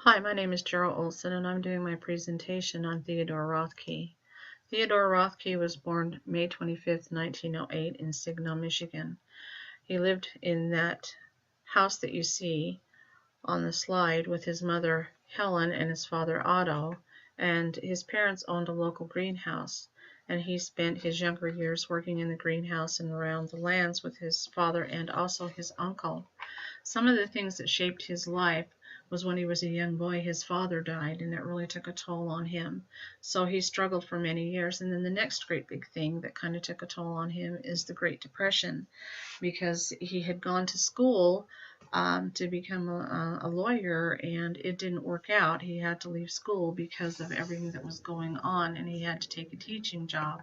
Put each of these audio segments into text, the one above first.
Hi, my name is Gerald Olson, and I'm doing my presentation on Theodore Rothke. Theodore Rothke was born May 25, 1908 in Signal, Michigan. He lived in that house that you see on the slide with his mother Helen and his father Otto, and his parents owned a local greenhouse, and he spent his younger years working in the greenhouse and around the lands with his father and also his uncle. Some of the things that shaped his life was when he was a young boy, his father died, and it really took a toll on him. So he struggled for many years. And then the next great big thing that kind of took a toll on him is the Great Depression, because he had gone to school to become a lawyer, and it didn't work out. He had to leave school because of everything that was going on, and he had to take a teaching job.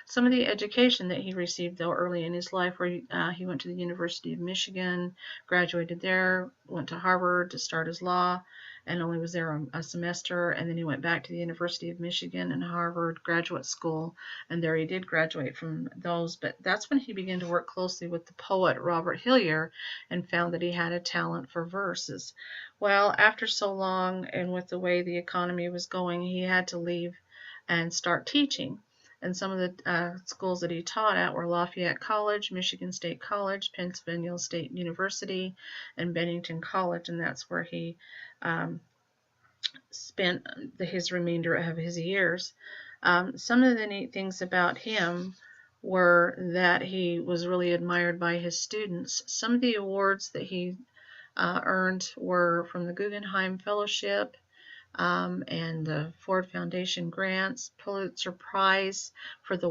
Some of the education that he received, though, early in his life, where he went to the University of Michigan, graduated there, went to Harvard to start his law, and only was there a semester, and then he went back to the University of Michigan and Harvard graduate school, and there he did graduate from those. But that's when he began to work closely with the poet Robert Hillier and found that he had a talent for verses. Well, after so long, and with the way the economy was going, he had to leave and start teaching. And some of the schools that he taught at were Lafayette College, Michigan State College, Pennsylvania State University, and Bennington College, and that's where he spent his remainder of his years. Some of the neat things about him were that he was really admired by his students. Some of the awards that he earned were from the Guggenheim Fellowship, and the Ford Foundation grants, Pulitzer Prize for the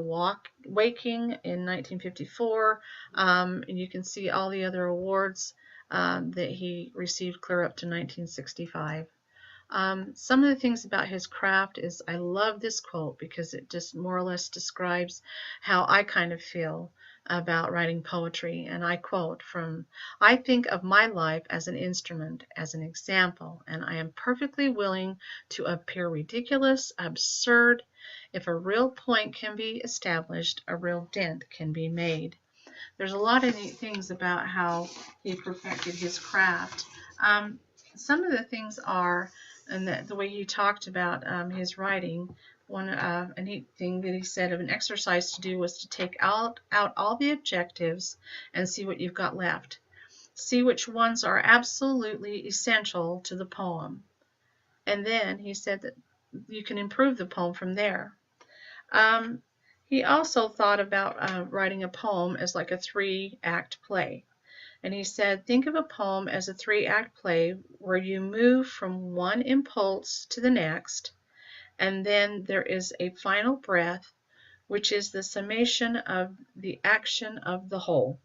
Waking in 1954. And you can see all the other awards that he received clear up to 1965. Some of the things about his craft is, I love this quote because it just more or less describes how I kind of feel about writing poetry, and I quote from, "I think of my life as an instrument, as an example, and I am perfectly willing to appear ridiculous, absurd. If a real point can be established, a real dent can be made." There's a lot of neat things about how he perfected his craft. Some of the things are, and the way he talked about his writing, a neat thing that he said of an exercise to do was to take out all the objectives and see what you've got left. See which ones are absolutely essential to the poem. And then he said that you can improve the poem from there. He also thought about writing a poem as like a 3-act play. And he said, think of a poem as a 3-act play where you move from one impulse to the next, and then there is a final breath, which is the summation of the action of the whole.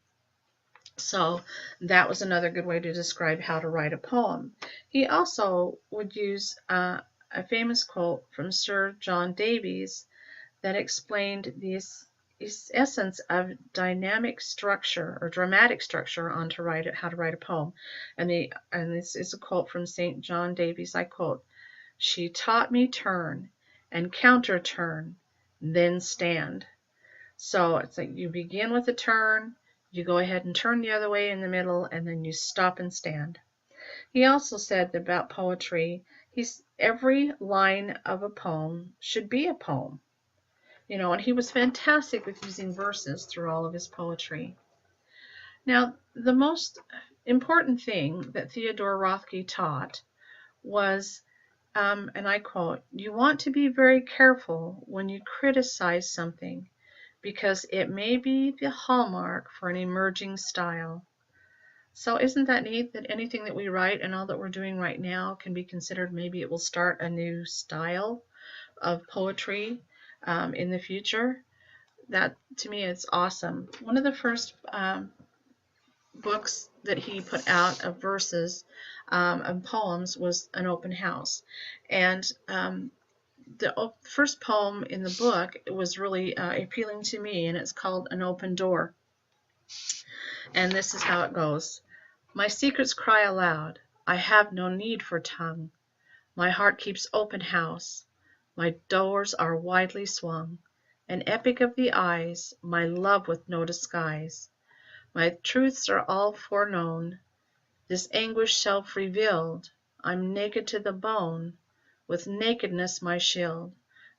So that was another good way to describe how to write a poem. He also would use a famous quote from Sir John Davies that explained this essence of dynamic structure or dramatic structure on how to write a poem. And this is a quote from St. John Davies. I quote, "She taught me turn and counter turn, then stand." So it's like you begin with a turn, you go ahead and turn the other way in the middle, and then you stop and stand. He also said about poetry, every line of a poem should be a poem. And he was fantastic with using verses through all of his poetry. Now, the most important thing that Theodore Rothke taught was, and I quote, "You want to be very careful when you criticize something because it may be the hallmark for an emerging style." So isn't that neat that anything that we write and all that we're doing right now can be considered, maybe it will start a new style of poetry in the future? That, to me, it's awesome. One of the first books that he put out of verses and poems was An Open House. And the first poem in the book was really appealing to me, and it's called An Open Door. And this is how it goes. "My secrets cry aloud. I have no need for tongue. My heart keeps open house. My doors are widely swung. An epic of the eyes, my love with no disguise. My truths are all foreknown. This anguish self-revealed, I'm naked to the bone, with nakedness my shield.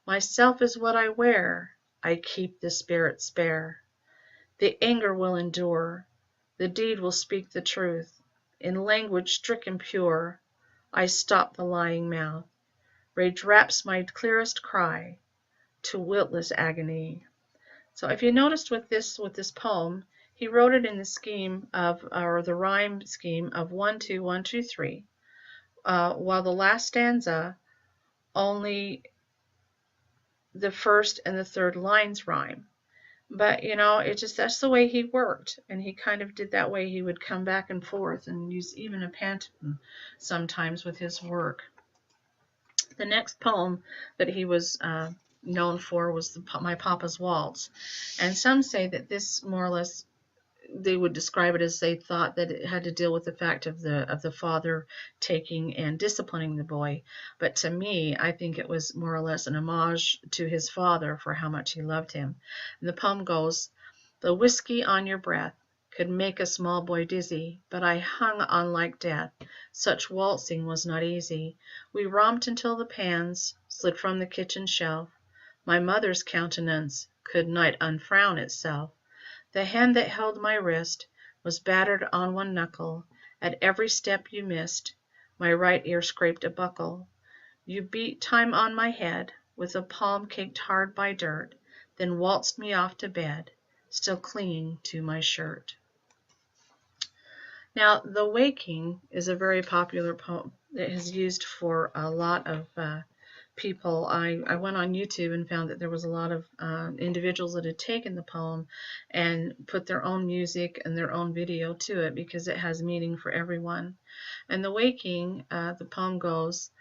Myself is what I wear, I keep the spirit spare. The anger will endure, the deed will speak the truth. In language stricken pure, I stop the lying mouth. Rage wraps my clearest cry to witless agony. So if you noticed with this poem, he wrote it in the scheme of, or the rhyme scheme of 1 2 1 2 3, while the last stanza only the first and the third lines rhyme. But that's the way he worked, and he kind of did that way. He would come back and forth and use even a pantone sometimes with his work. The next poem that he was known for was My Papa's Waltz, and some say that this more or less, they would describe it as they thought that it had to deal with the fact of the father taking and disciplining the boy. But to me, I think it was more or less an homage to his father for how much he loved him. And the poem goes, "The whiskey on your breath could make a small boy dizzy, but I hung on like death. Such waltzing was not easy. We romped until the pans slid from the kitchen shelf. My mother's countenance could not unfrown itself. The hand that held my wrist was battered on one knuckle. At every step you missed, my right ear scraped a buckle. You beat time on my head with a palm caked hard by dirt, then waltzed me off to bed, still clinging to my shirt." Now, The Waking is a very popular poem that is used for a lot of people. I went on YouTube and found that there was a lot of individuals that had taken the poem and put their own music and their own video to it because it has meaning for everyone. And The Waking, the poem goes,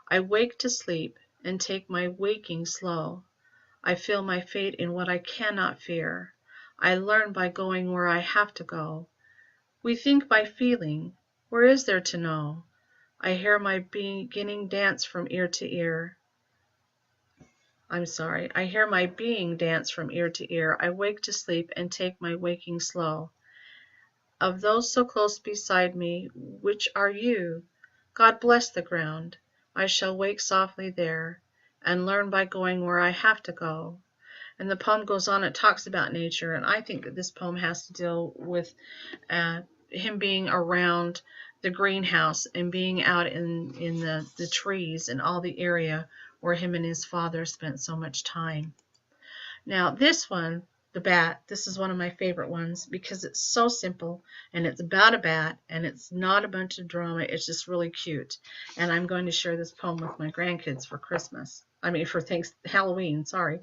"I wake to sleep and take my waking slow. I feel my fate in what I cannot fear. I learn by going where I have to go. We think by feeling. Where is there to know? I hear my beginning dance from ear to ear. I hear my being dance from ear to ear. I wake to sleep and take my waking slow. Of those so close beside me, which are you? God bless the ground. I shall wake softly there, and learn by going where I have to go." And the poem goes on, it talks about nature, and I think that this poem has to deal with him being around the greenhouse and being out in the trees and all the area where him and his father spent so much time. Now this one, The Bat, this is one of my favorite ones because it's so simple and it's about a bat and it's not a bunch of drama. It's just really cute. And I'm going to share this poem with my grandkids for Christmas. For Halloween, sorry.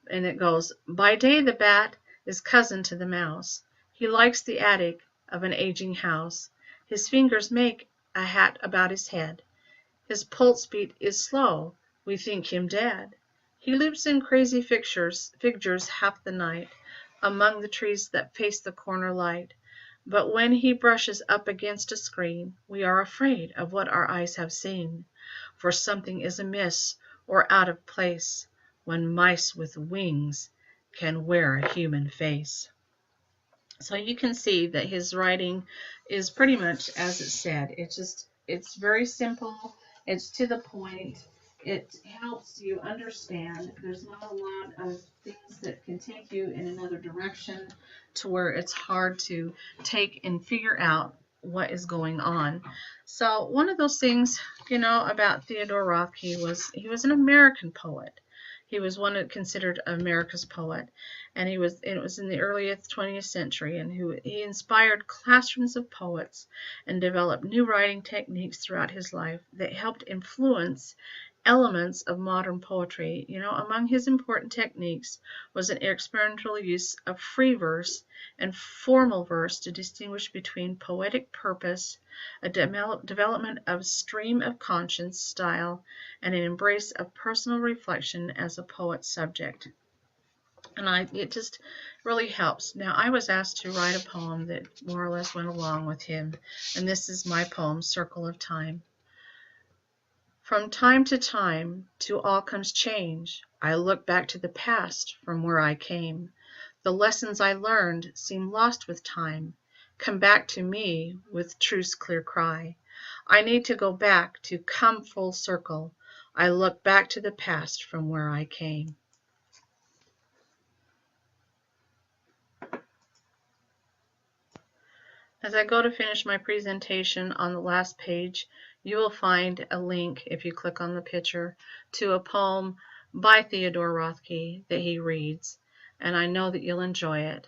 And it goes, "By day the bat is cousin to the mouse. He likes the attic of an aging house. His fingers make a hat about his head. His pulse beat is slow. We think him dead. He lives in crazy figures half the night, among the trees that face the corner light. But when he brushes up against a screen, we are afraid of what our eyes have seen. For something is amiss or out of place when mice with wings can wear a human face." So you can see that his writing is pretty much as it said. It's very simple. It's to the point. It helps you understand. There's not a lot of things that can take you in another direction to where it's hard to take and figure out what is going on. So one of those things, about Theodore Rothke was he was an American poet. He was considered America's poet, and it was in the early 20th century, and he inspired classrooms of poets and developed new writing techniques throughout his life that helped influence elements of modern poetry. Among his important techniques was an experimental use of free verse and formal verse to distinguish between poetic purpose, a development of stream of conscience style, and an embrace of personal reflection as a poet's subject. And it just really helps. Now, I was asked to write a poem that more or less went along with him, and this is my poem, Circle of Time. From time to all comes change. I look back to the past from where I came. The lessons I learned seem lost with time. Come back to me with truth's clear cry. I need to go back, to come full circle. I look back to the past from where I came. As I go to finish my presentation, on the last page, you will find a link, if you click on the picture, to a poem by Theodore Rothke that he reads, and I know that you'll enjoy it.